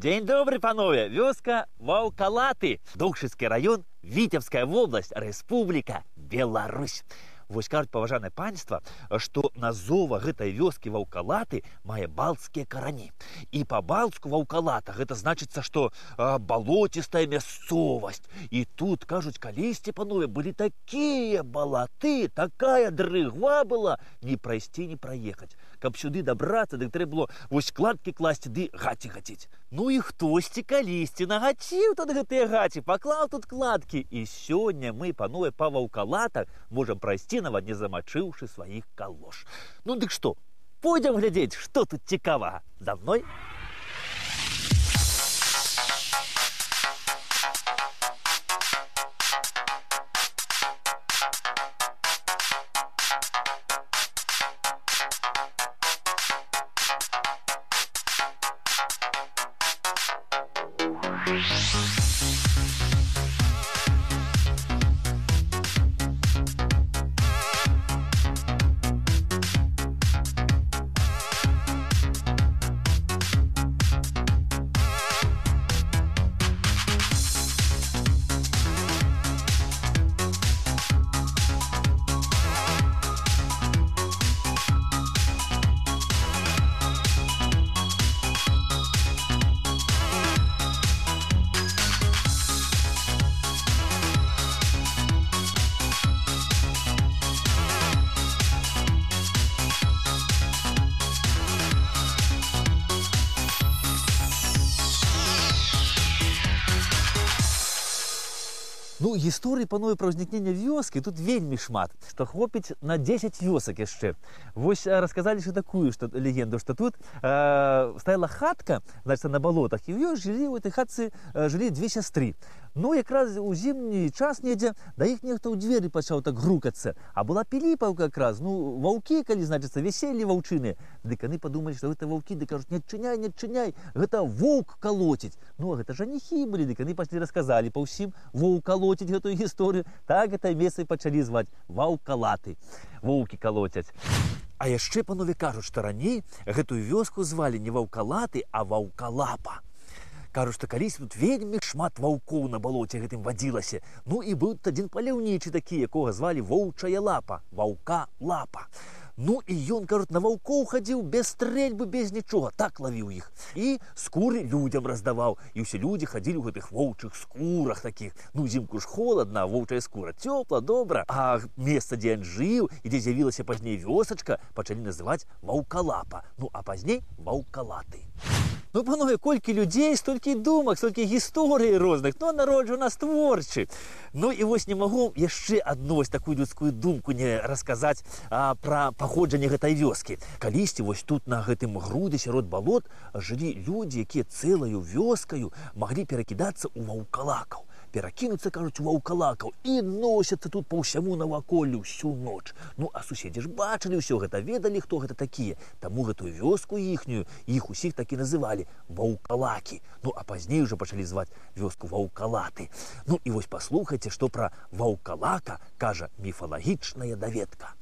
День добрый, панове! Вёска Ваўкалаты, Духшыцкі район, Витебская область, Республика Беларусь. Вось кажуць, паважанае панства, што назова гэтай вёскі Ваўкалаты мае балцкія карані. І па-балцку Ваўкалата гэта значыцца, што балоцістая мясцовасць. І тут, кажуць, калісьці, панове, былі такія балаты, такая дрыгва была, не прайсці, не праехаць. Каб сюды дабрацца, дык трэба было вось кладкі класці ды гаці гаціць. Ну і хтосьці калісьці нагаціў тут гэтыя гаці, паклаў тут кладкі. І сёння мы, панове, па Ваўкалатах можам прайсці, нават не замачыўшы сваіх калош. Ну дык што, пойдзем глядзець, што тут цікавага. За мной. Ну, гісторыі, панове, пра ўзнікнення вёскі тут вельмі шмат, што хопіць на 10 вёсак яшчэ. Вось расказалі ж такую легенду, што тут стаяла хатка, значыць, на балотах, і ў ёй жылі, у этой хатцы жылі две сястры. Ну, якраз у зімні час недзе да іх нехта ў дзверы пачаў так грукацца. А была Піліпаўка якраз, ну, ваўкі, калі, значыцца, веселі ваўчыны. Дык яны падумалі, што гэта ваўкі, дык кажуць, не адчыняй, не адчыняй, гэта воўк калоціць. Ну, а гэта жаніхі былі, дык яны пашлі расказалі па ўсім воўк калоціць гэтую гісторыю. Так гэта месца і пачалі зваць Ваўкалаты. Воўкі калоцяць. А яшчэ, панове, кажуць, што раней гэтую вёску звалі не Ваўкалаты, а Ваўкалапа. Кажуць, што калісь тут вельмі шмат ваўкоў на балоце гэтым вадзілася. Ну і быў тут адзін паляўнічы такі, якога звалі Воўчая Лапа, Ваўка Лапа. Ну і ён, кажуць, на ваўкоў хадзіў без стрэльбы, без нічога, так лавіў іх. І скуры людзям раздаваў. І ўсе людзі хадзілі ў гэтых воўчых скурах такіх. Ну, зімку ж холадна, воўчая скура цёпла, добра. А месца, дзе ён жыў і дзе з'явілася пазней вёсачка, пачалі называць Ваўкалапа. Ну, а пазней Ваўкалаты. Ну, панове, колькі людзей, столькі думак, столькі гісторый розных, ну, народ жа у нас творчы. Ну, і вось не магу яшчэ адну вось такую людскую думку не расказаць пра паходжанне гэтай вёскі. Калісьці вось тут на гэтым грудзе сярод балот жылі людзі, якія цэлаю вёскаю маглі перакідацца ў ваўкалакаў. Перакінуцца, кажуць, у ваўкалакаў і носяцца тут па ўсяму наваколлю ўсю ноч. Ну, а суседзі ж бачылі ўсё гэта, ведалі, хто гэта такія. Таму гэтую вёску іхнюю, іх усіх так і называлі Ваўкалакі. Ну, а пазней уже пачалі зваць вёску Ваўкалаты. Ну, і вось паслухайце, што пра Ваўкалака кажа міфалагічная даведка.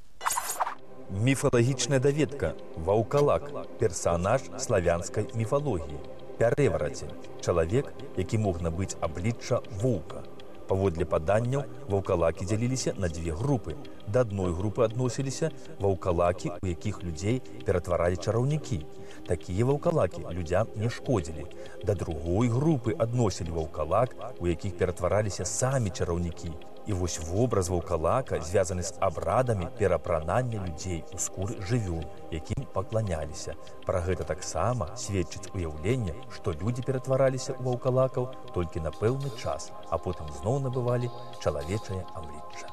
Міфалагічная даведка. Ваўкалак – персанаж славянскай міфалогіі. Пярэварацень – чалавек, які мог набыць аблічча воўка. Паводле паданняў, ваўкалакі дзяліліся на дзве групы. Да адной групы адносіліся ваўкалакі, у якіх людзей ператваралі чараўнікі. Такія ваўкалакі людзям не шкодзілі. Да другой групы адносілі ваўкалак, у якіх ператвараліся самі чараўнікі. І вось вобраз ваўкалака звязаны з абрадамі перапранання людзей у скуры жывёл, якім пакланяліся. Пра гэта таксама сведчыць уяўленне, што людзі ператвараліся ў ваўкалакаў толькі на пэўны час, а потым зноў набывалі чалавечае аблічча.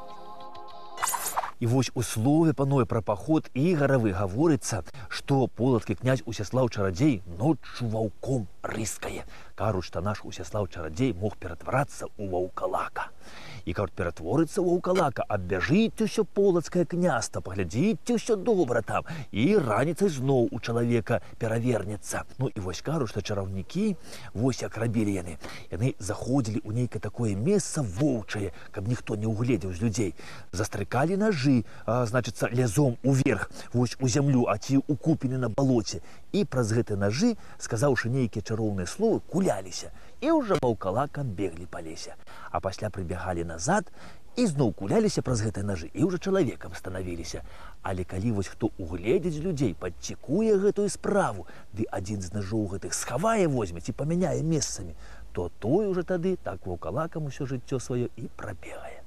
І вось у слове, панове, пра паход Ігаравы гаворыцца, што полацкі князь Усяслаў-чарадзей ноччу ваўком рыскае. Кажуць, што наш Усяслаў-чарадзей мог ператварацца ў ваўкалака. І, кажуць, ператворыцца ў ваўкалака, аббяжыць усё полацкае княства, паглядзіць усё добра там, і раніцай зноў у чалавека перавернецца. Ну і вось кажуць, што чараўнікі, вось як рабілі яны. Яны заходзілі ў нейкае такое месца воўчае, каб ніхто не угледзеў з людзей. Застрыкалі ножы, значыцца, лязом уверх, вось у зямлю, а ці ў купіны на балоце. і праз гэты нажы, сказаўшы нейкія чароўныя словы, куляліся і ўжо ваўкалакам беглі па лесе. А пасля прыбягалі назад і зноў куляліся праз гэтыя нажы і ўжо чалавекам станавіліся. Але калі вось хто угледзець людзей, падцікуе гэтую справу, ды адзін з нажоў гэтых схавае, возьме ці памяняе месцамі, то той уже тады так ваўкалакам усё жыццё сваё і прабегае.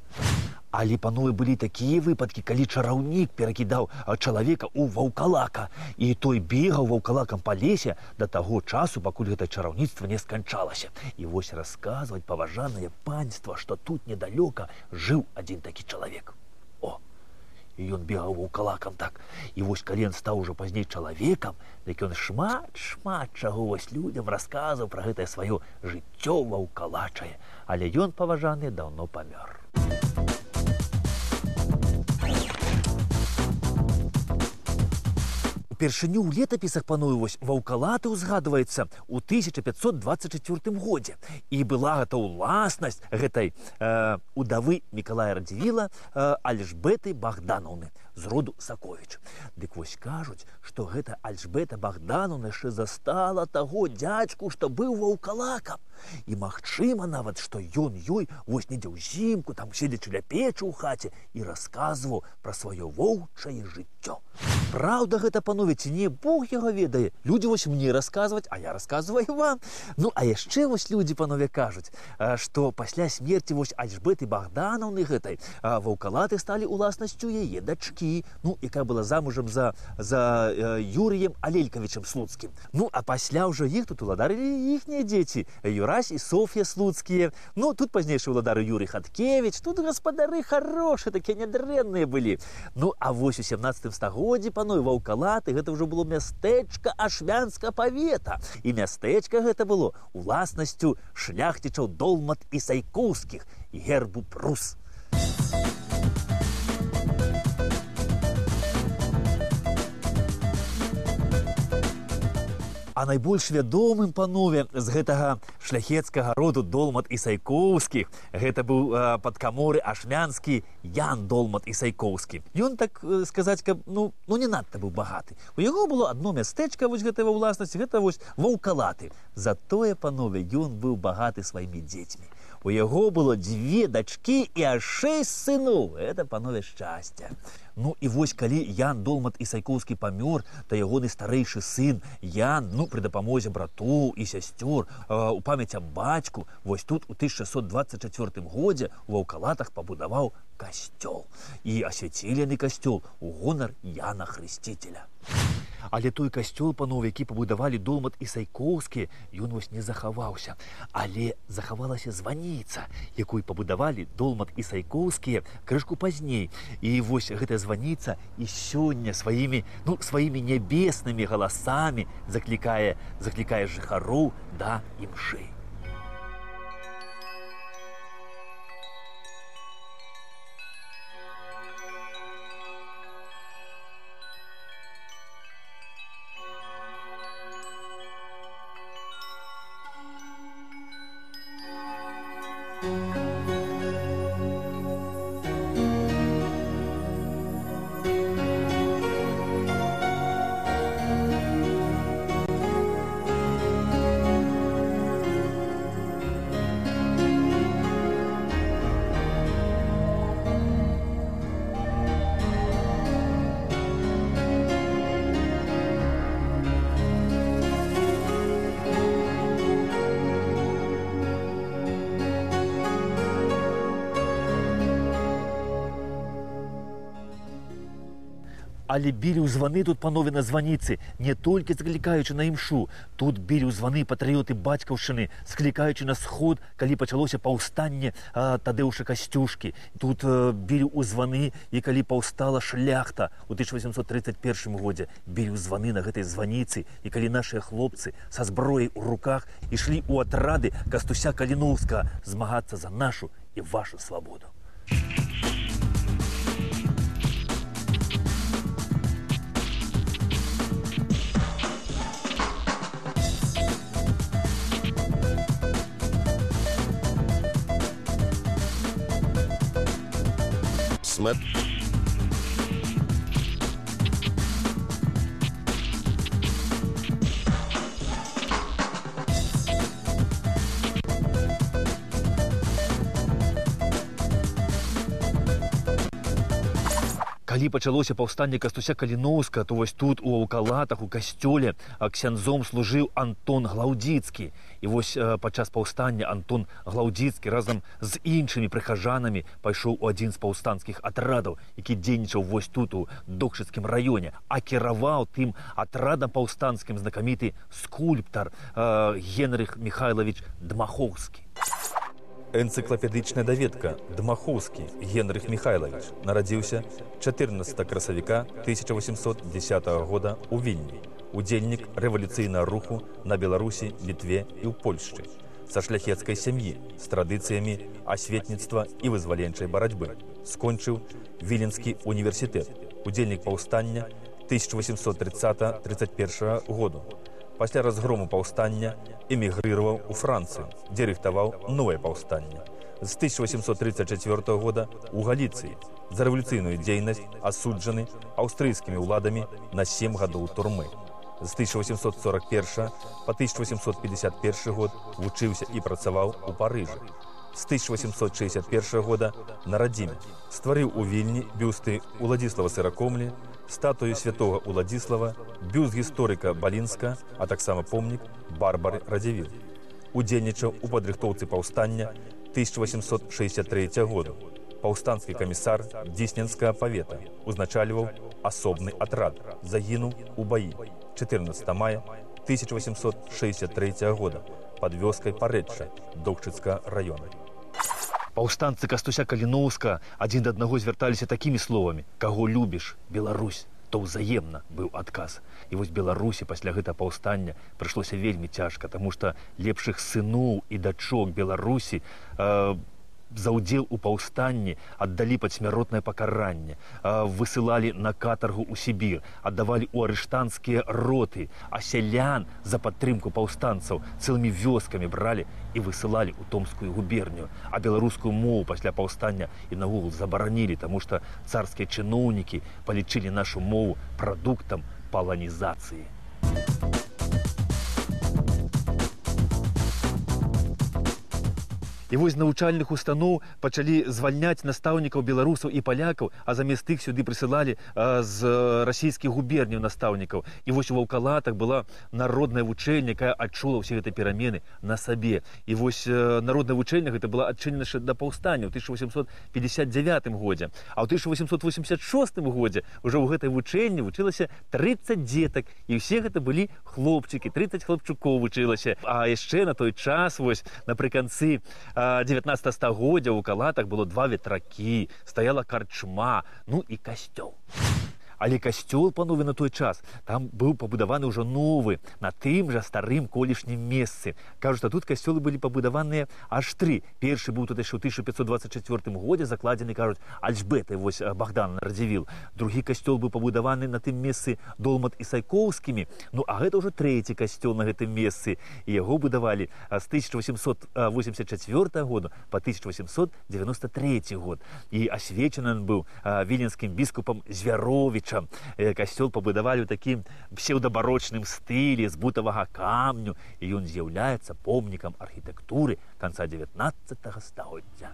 Але, панове, былі такія выпадкі, калі чараўнік перакідаў чалавека ў ваўкалака, і той бегаў ваўкалакам па лесе да таго часу, пакуль гэта чараўніцтва не сканчалася. І вось расказваць, паважанае панства, што тут недалёка жыў адзін такі чалавек. О, і ён бегаў ваўкалакам так. І вось калі ён стаў ужо пазней чалавекам, дык ён шмат чаго вось людзям расказаў пра гэтае сваё жыццё ваўкалачае. Але ён, паважаны, даўно памёр. Упершыню ў летапісах, панове, вось ваўкалаты ўзгадваецца ў 1524 годзе. І была гэта ўласнасць гэтай удавы Мікалая Радзівіла Альжбеты Богдановны з роду Саковіч. Дык вось кажуць, што гэта Альжбета Богдановна яшчэ застала таго дзядзьку, што быў ваўкалакам. І магчыма нават, што ён ёй вось недзе ўзімку, там седзячы ля печы ў хаце, і расказваў пра сваё воўчае жыццё. Праўда гэта, панове, ці не, Бог яго ведае. Людзі вось мне расказваць, а я расказваю вам. Ну, а яшчэ вось людзі, панове, кажуць, што пасля смерці вось Альжбеты Богдановны гэтай ваўкалаты сталі уласнасцю яе дачкі, ну, якая была замужам за Юрыем Алелькавічем Слуцкім. Ну, а пасля ўжо іх тут уладарылі іхнія дзеці, Юрась і Соф'я Слуцкія. Ну, тут пазнейшы уладары Юрый Хаткевіч, тут гаспадары хорошыя, такія нядрэнныя былі. Ну, а вось у 17 стагоддзі, панове, ваўкалаты, гэта ўжо было мястэчка Ашмянска павета. І мястэчка гэта было уласнасцю шляхцічаў Долмат і Сайкоўскіх і гербу Прус. А найбольш вядомым, панове, з гэтага шляхецкага роду Долмат і Сайкоўскіх гэта быў падкаморы ашмянскі Ян Долмат і Сайкоўскі. Ён, так сказаць, ну не надта быў багаты. У яго было адно мястэчка вось гэтага ўласнасці, гэта вось ваўкалаты. Затое, панове, ён быў багаты сваімі дзецьмі. У яго было 2 дачкі і аж 6 сыноў. Это, панове, шчасце. Ну і вось калі Ян Долмат і Сайкоўскі памёр, то ягоны старэйшы сын Ян, ну, пры дапамозе братоў і сясцёр, у памяць аб бацьку, вось тут у 1624 годзе у ваўкалатах пабудаваў касцёл. І асвяцілі яны касцёл у гонар Яна Хрысціцеля. Але той касцёл, панове, які пабудавалі Долмат і Сайкоўскія, ён вось не захаваўся. Але захавалася званіца, якую пабудавалі Долмат і Сайкоўскія крышку пазней. І вось гэтая званіца і сёння сваімі нябеснымі галасамі заклікае жыхароў да імшы. Але білі ў званы тут, панове, на званіцы, не толькі заклікаючы на імшу. Тут білі ў званы патрыёты бацькаўшчыны, склікаючы на сход, калі пачалося паўстанне Тадеуша Касцюшкі. Тут білі ў званы, і калі паўстала шляхта ў 1831 годзе. Білі ў званы на гэтай званіцы, і калі нашыя хлопцы са зброяй у руках ішлі ў атрады Кастуся Каліноўскага змагацца за нашу і вашу свабоду. Смет. калі пачалося паўстанне Кастуся Каліноўскага, то вось тут у Аўкалатах, у касцёле ксяндзом служыў Антон Глаўдзіцкі. І вось падчас паўстання Антон Глаўдзіцкі разам з іншымі прыхажанамі пайшоў у адзін з паўстанцкіх атрадаў, які дзейнічаў вось тут у Докшыцкім раёне, а кіраваў тым атрадам паўстанцкім знакаміты скульптар Генрых Михайлович Дмахоўскі. Энцыклапедычная даведка Дмахоўскі Генрых Михайлович нарадзіўся 14 красавіка 1810 года ў Вільні, удзельнік рэвалюцыйнага руху на Беларусі, Літве і ў Польшчы, са шляхецкай сям'і з традыцыямі асветніцтва і вызваленчай барацьбы. Скончыў Віленскі універсітэт, удзельнік паўстання 1830-31 году. Пасля разгрому паўстання эмігрыраваў у Францыю, дзе рыхтаваў новае паўстанне. З 1834 года у Галіцыі за рэвалюцыйную дзейнасць асуджаны аўстрыйскімі ўладамі на 7 гадоў турмы. З 1841 па 1851 год вучыўся і працаваў у Парыжы. З 1861 года на радзіме стварыў у Вільні бюсты Уладзіслава Сыракомлі, статую святого Уладзіслава, бюст гісторыка Балінска, а таксама помнік Барбары Радзівіл. Удзельнічаў у падрыхтоўцы паўстання 1863 году. Паўстанскі камісар Дзісненскага павета, узначальваў асобны атрад, загінуў у баі 14 мая 1863 года пад вёскай Парэчча Докшыцкага раёна. Паўстанцы Кастуся Каліноўскага адзін да аднаго звярталіся такімі словамі: «Каго любіш, Беларусь», то ўзаемна быў адказ. І вось Беларусі пасля гэтага паўстання прыйшлося вельмі цяжка, таму што лепшых сыноў і дачок Беларусі за ўдзел у паўстанні аддалі пад смяротнае пакаранне, высылалі на катаргу ў Сібір, аддавалі ў арыштанцкія роты, а сялян за падтрымку паўстанцаў цэлымі вёскамі бралі і высылалі ў Томскую губернію. А беларускую мову пасля паўстання і наогул забаранілі, таму што царскія чыноўнікі палічылі нашу мову прадуктам паланізацыі. І вось навучальных устаноў пачалі звальняць настаўнікаў беларусаў і палякаў, а замест іх сюды прысылалі з расійскіх губерняў настаўнікаў. І вось у Аўкалатах была народная вучэльня, якая адчула ўсе гэтыя перамены на сабе. І вось народная вучэльня гэта была адчынена яшчэ да паўстання ў 1859 годзе. А ў 1886 годзе ўжо ў гэтай вучэльні вучылася 30 дзетак. І ўсе гэта былі хлопчыкі, 30 хлопчукоў вучылася. А яшчэ на той час, вось напрыканцы 19 стагоддзя ў Аўкалатах было 2 ветракі, стаяла карчма, ну і касцёл. Але касцёл, панове, на той час, там быў пабудаваны ўжо новы, на тым жа старым колішнім месцы. Кажуць, што тут касцёлы былі пабудаваныя аж 3. Першы быў тут яшчэ ў 1524 годзе, закладзены, кажуць, Альжбетай, вось Богдан Радзівіл. Другі касцёл быў пабудаваны на тым месцы Долмат і Сайкоўскімі. Ну, а гэта ўжо трэці касцёл на гэтым месцы. І яго будавалі з 1884 года па 1893 год. І асвечаны ён быў віленскім біскупам Звяровічам. Касцёл пабудавалі ў такім псеўдабарочным стылі з бутавага камню, і ён з'яўляецца помнікам архітэктуры канца 19 стагоддзя.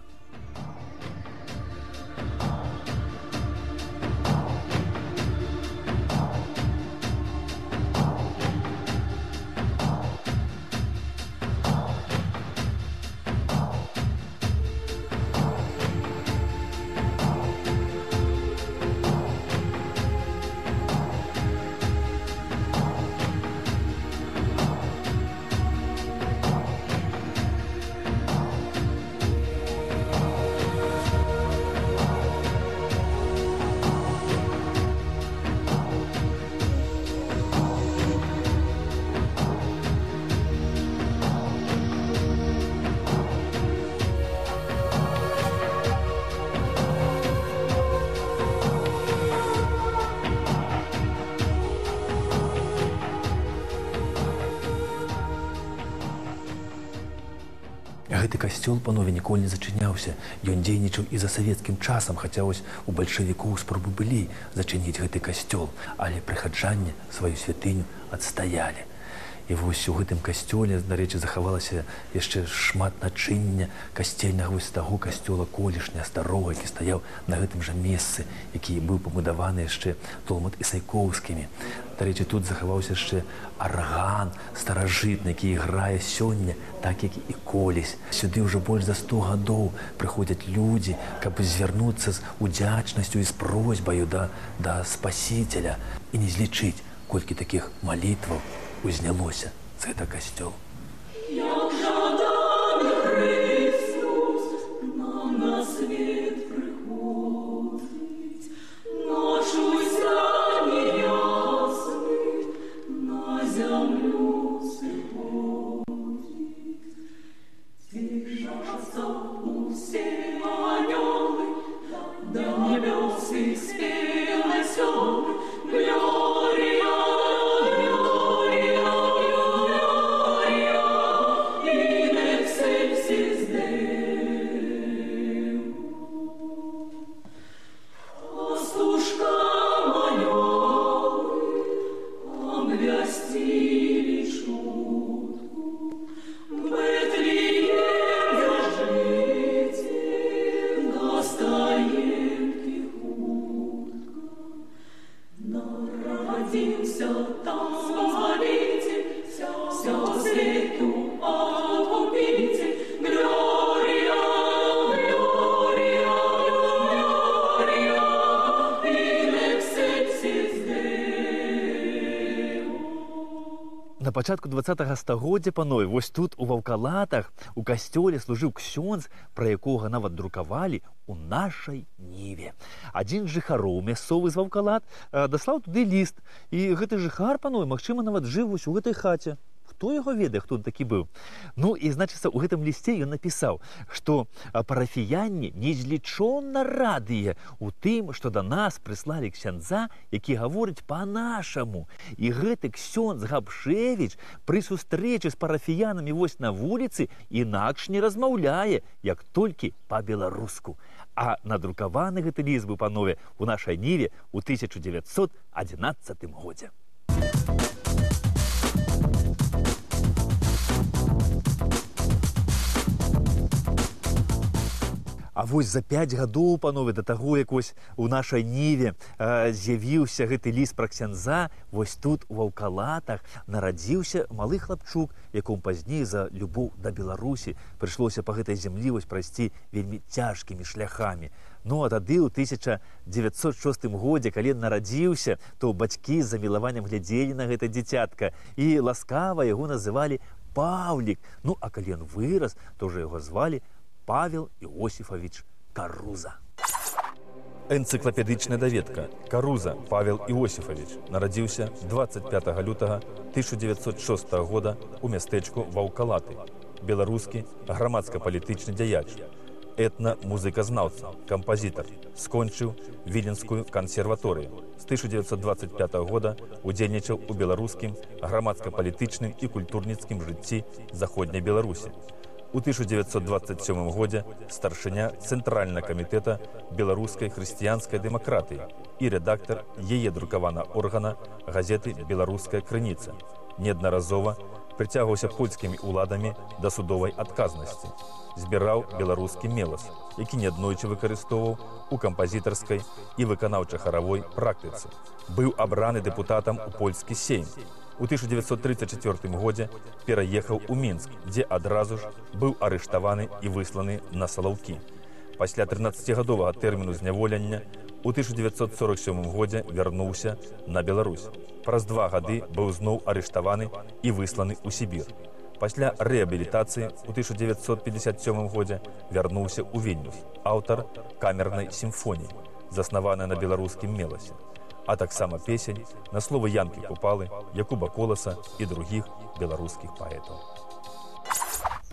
Гэты касцёл, панове, ніколі не зачыняўся. Ён дзейнічаў і за савецкім часам, хаця вось у бальшавікоў спробы былі зачыніць гэты касцёл, але прыхаджанне сваю святыню адстаялі. І вось у гэтым касцёле, дарэчы, захавалася яшчэ шмат начыння касцельнага вось таго касцёла колішня, старога, які стаяў на гэтым жа месцы, які быў пабудаваны яшчэ Толмат Ісайкоўскімі. Дарэчы, тут захаваўся яшчэ арган старажытны, які іграе сёння, так як і колісь. Сюды ўжо больш за 100 гадоў прыходзяць людзі, каб звярнуцца з удзячнасцю і з просьбаю да Спасителя і не злічыць, колькі такіх малітваў узнялося з гэтага касцёла. Як жаданы Христос нам на свет приходить, нашу сяне ясный на землю сходит. Тишатся все анёлы, до небес и спел веселый, Глория, Глория, Глория, in excelsis Deo. Пастушкам анёлы обвестили шутку, в Вифлееме житие настает тихутко. Народился там Спаситель, вся свету откупитель. Глория, Глория, Глория, in excelsis Deo. На пачатку 20-го стагоддзя, панове, вось тут у Ваўкалатах у касцёле служыў ксёндз, пра якога нават друкавалі у нашай Ніве. Адзін з жыхароў мясцовы з Ваўкалат даслаў туды ліст. І гэты жыхар, панове, магчыма, нават жыў вось у гэтай хаце. Хто яго ведае, хто такі быў? Ну і, значыцца, у гэтым лісце ён напісаў, што парафіяне незлічона радыя у тым, што да нас прыслалі ксяндза, які гаворыць па-нашаму. І гэты ксёндз Габшевіч пры сустрэчы з парафіянамі вось на вуліцы інакш не размаўляе, як толькі па-беларуску. А надрукаваны гэты ліст быў, панове, у нашай Ніве ў 1911 годзе. А вось за 5 гадоў, панове, да таго, як вось у нашай Ніве з'явіўся гэты ліст пра ксяндза, вось тут у Ваўкалатах нарадзіўся малы хлапчук, якому пазней за любоў да Беларусі прыйшлося па гэтай зямлі вось прайсці вельмі цяжкімі шляхамі. Ну, а тады ў 1906 годзе, калі нарадзіўся, то бацькі з замілаваннем глядзелі на гэта дзіцятка і ласкава яго называлі Паўлік. Ну, а калі ён вырас, то ўжо яго звалі Павел Іосіфавіч Каруза. Энцыклапедычная даведка. Каруза Павел Іосіфавіч нарадзіўся 25 лютага 1906 года ў мястэчку Ваўкалаты. Беларускі грамадска-палітычны дзяяч, этна-музыказнаўца, кампазітар. Скончыў Віленскую кансерваторыю. З 1925 года удзельнічаў у беларускім грамадска-палітычным і культурніцкім жыцці Заходняй Беларусі. У 1927 годзе старшыня Цэнтральнага камітэта беларускай хрысціянскай дэмакратыі і рэдактар яе друкаванага органа газеты «Беларуская крыніца». Неаднаразова прыцягваўся польскімі ўладамі да судовай адказнасці. Збіраў беларускі мелас, які неаднойчы выкарыстоўваў у кампазітарскай і выканаўча-харавой практыцы. Быў абраны дэпутатам у польскі сейм. У 1934 годзе пераехаў у Мінск, дзе адразу ж быў арыштаваны і высланы на Салаўкі. Пасля 13-гадовага тэрміну зняволення у 1947 годзе вярнуўся на Беларусь. Праз 2 гады быў зноў арыштаваны і высланы ў Сібір. Пасля рэабілітацыі у 1957 годзе вярнуўся ў Вільнюс, аўтар камернай сімфоніі, заснаванай на беларускім меласе, а таксама песень на словы Янкі Купалы, Якуба Коласа і другіх беларускіх паэтаў.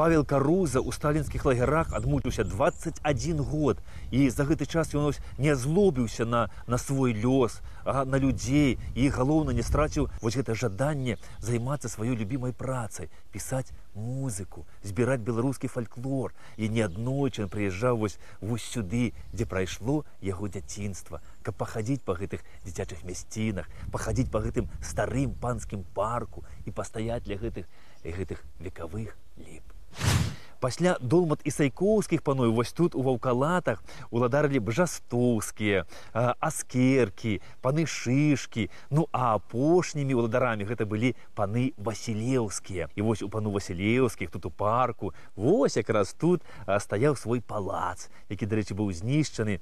Павел Каруза ў сталінскіх лагерах адмучыўся 21 год. І за гэты час ён не злобіўся на свой лёс, на людзей. І, галоўна, не страціў гэта жаданне займацца сваёй любімай працай, пісаць музыку, збіраць беларускі фальклор. І неаднойчы ён прыязджаў вось сюды, дзе прайшло яго дзяцінства, каб пахадзіць па гэтых дзіцячых мясцінах, пахадзіць па гэтым старым панскім парку і пастаяць ля гэтых векавых ліп. Пасля Долмат і Сайкоўскіх паноў вось тут у Ваўкалатах уладарылі Бжастоўскія, Аскеркі, паны Шышкі. Ну а апошнімі уладарамі гэта былі паны Васілеўскія. І вось у пану Васілеўскіх тут у парку вось якраз тут стаяў свой палац, які, дарэчы, быў знішчаны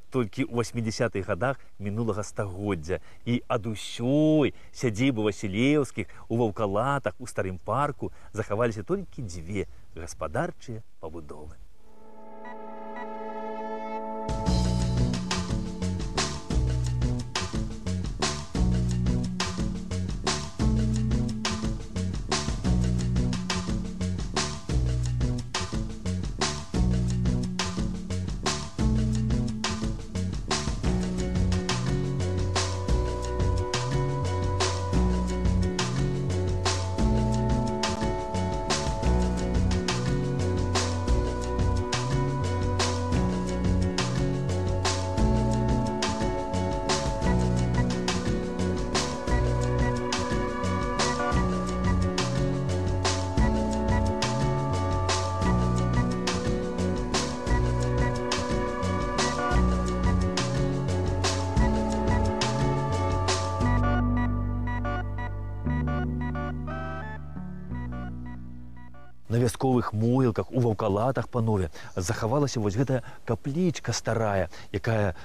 толькі ў 80-х гадах мінулага стагоддзя. І ад усёй сядзібы Васілеўскіх у Ваўкалатах у старым парку захаваліся толькі дзве гаспадарчыя пабудовы. На вясковых могілках у Ваўкалатах, панове, захавалася вось гэтая каплічка старая, якая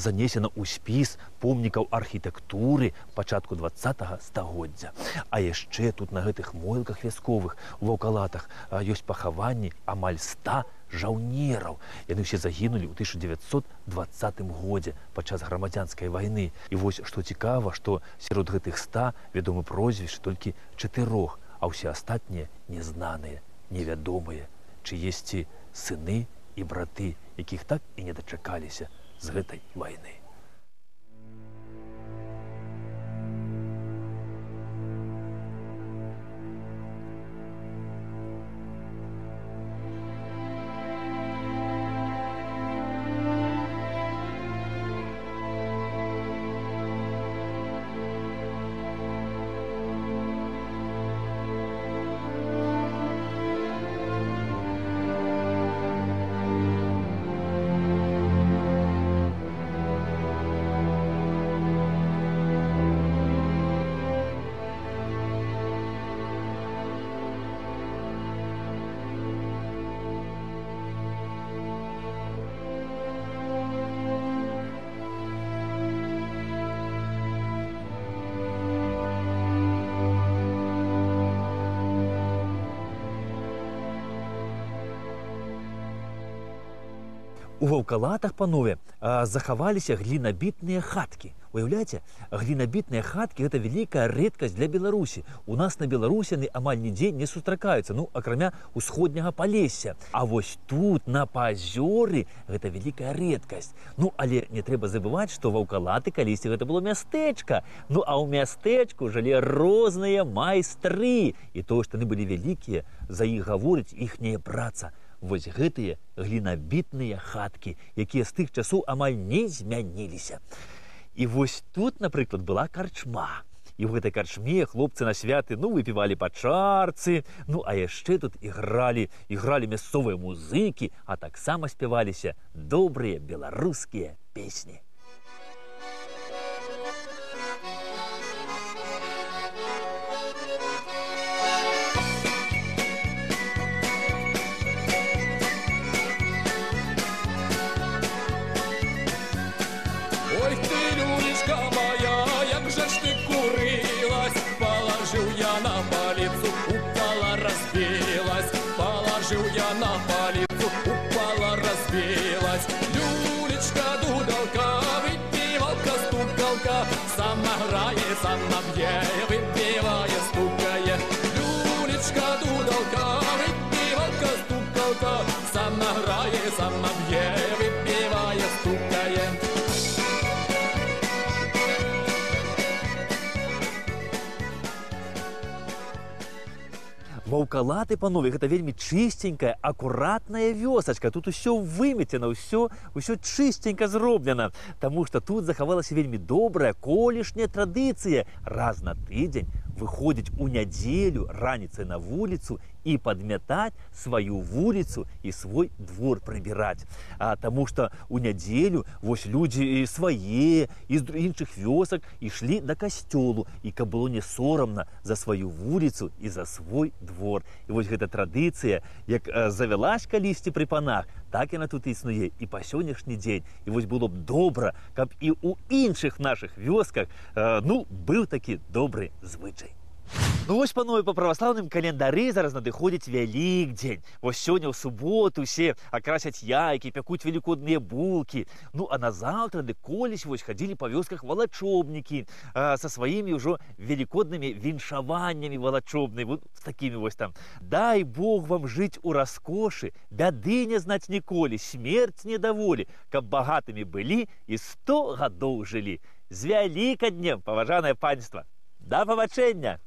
занесена ў спіс помнікаў архітэктуры пачатку 20-го стагоддзя. А яшчэ тут на гэтых могілках вясковых у Ваўкалатах ёсць пахаванні амаль 100 жаўнераў. Яны ўсе загінулі ў 1920 годзе падчас грамадзянскай вайны. І вось што цікава, што сярод гэтых 100 вядомы прозвішчы толькі 4, а ўсе астатнія незнаныя, невядомыя, чыесьці сыны і браты, якіх так і не дачакаліся з гэтай вайны. У Ваўкалатах, панове, захаваліся глінабітныя хаткі. Уяўляеце, глінабітныя хаткі – гэта вялікая рэдкасць для Беларусі. У нас на Беларусі яны амаль нідзе не сустракаюцца, ну, акрамя ўсходняга Палесся. А вось тут, на Пазёры, гэта вялікая рэдкасць. Ну, але не трэба забываць, што Ваўкалаты калісьці гэта было мястэчка. Ну, а ў мястэчку жылі розныя майстры. І тое, што яны былі вялікія, за іх гаворыць іхняя праца. Вось гэтыя глінабітныя хаткі, якія з тых часоў амаль не змяніліся. І вось тут, напрыклад, была карчма. І ў гэтай карчме хлопцы на святы, ну, выпівалі па чарцы, ну, а яшчэ тут ігралі мясцовыя музыкі, а таксама спяваліся добрыя беларускія песні. Ой, ты, Люлечка моя, як же ж ты курилась, положил я на полицу, упала, разбилась, положил я на полицу, упала, разбилась. Люлечка, дудалка, выпивалка, стукалка, сама грает, сама бьет, выпивая, стукая. Люлечка, дудалка, выпивалка, самов'є випіває, стукає. Ваўкалаты, панове, гэта вельмі чыстенькая, акуратная вёсачка. Тут усё вымецена, усё чыстенька зроблена. Таму што тут захавалася вельмі добрая колішняя традыцыя. Раз на тыдзень выходзіць у нядзелю раніцай на вуліцу і падмятаць сваю вуліцу і свой двор прыбіраць. Таму што у нядзелю вось людзі і свае, і з іншых вёсак ішлі да касцёлу, і каб было не сорамна за сваю вуліцу і за свой двор. І вось гэта традыцыя, як завялась калісьці пры панах, так яна тут існуе і па сённяшні дзень. І вось было б добра, каб і ў іншых нашых вёсках быў такі добры звычай. Ну вось, панове, па праваслаўным календары зараз надыходзіць Вялікдзень. Вось сёння ў суботу усе акрасяць яйкі, пякуць велікодныя булкі. А назаўтра колісь вось хадзілі па вёсках валачобнікі са сваімі ўжо велікоднымі віншаваннямі валачобнымі, з такімі вось там: «Дай Бог вам жыць у раскошы, бяды не знаць ніколі, смерць не даволі, каб багатымі былі і 100 гадоў жылі. З Вялікаднем, паважанае панства! Да пабачэння!